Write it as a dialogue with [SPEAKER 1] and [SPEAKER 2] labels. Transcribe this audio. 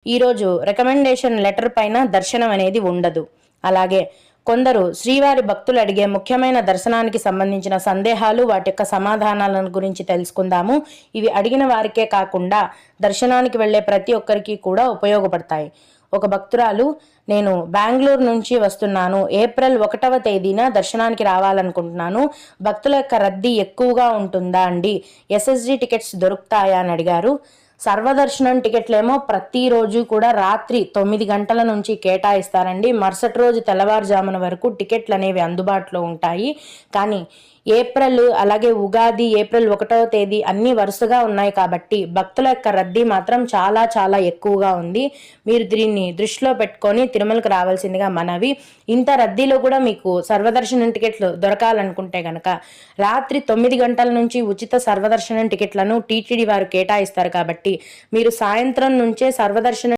[SPEAKER 1] ఈరోజు recommendation letter పైన దర్శనం అనేది ఉండదు. అలాగే కొందరు శ్రీవారి భక్తులు అడిగే ముఖ్యమైన దర్శనానికి సంబంధించిన సందేహాలు, వాటి యొక్క సమాధానాలను గురించి తెలుసుకుందాము. ఇవి అడిగిన వారికే కాకుండా దర్శనానికి వెళ్ళే ప్రతి ఒక్కరికి కూడా ఉపయోగపడతాయి. ఒక భక్తురాలు, నేను బెంగళూరు నుంచి వస్తున్నాను, ఏప్రిల్ 1వ తేదీన దర్శనానికి రావాలనుకుంటున్నాను, భక్తుల యొక్క రద్దీ ఎక్కువగా ఉంటుందా అండి, ఎస్ఎస్డి టికెట్స్ దొరుకుతాయా అని అడిగారు. సర్వదర్శనం టికెట్లేమో ప్రతిరోజు కూడా రాత్రి 9 గంటల నుంచి కేటాయిస్తారండి. మరుసటి రోజు తెల్లవారుజామున వరకు టికెట్లు అనేవి అందుబాటులో ఉంటాయి. కానీ ఏప్రిల్, అలాగే ఉగాది, ఏప్రిల్ 1వ తేదీ అన్నీ వరుసగా ఉన్నాయి కాబట్టి భక్తుల యొక్క రద్దీ మాత్రం చాలా చాలా ఎక్కువగా ఉంది. మీరు దీన్ని దృష్టిలో పెట్టుకొని తిరుమలకు రావాల్సిందిగా మనవి. ఇంత రద్దీలో కూడా మీకు సర్వదర్శనం టికెట్లు దొరకాలనుకుంటే కనుక రాత్రి 9 గంటల నుంచి ఉచిత సర్వదర్శనం టికెట్లను టీటీడీ వారు కేటాయిస్తారు కాబట్టి మీరు సాయంత్రం నుంచే సర్వదర్శనం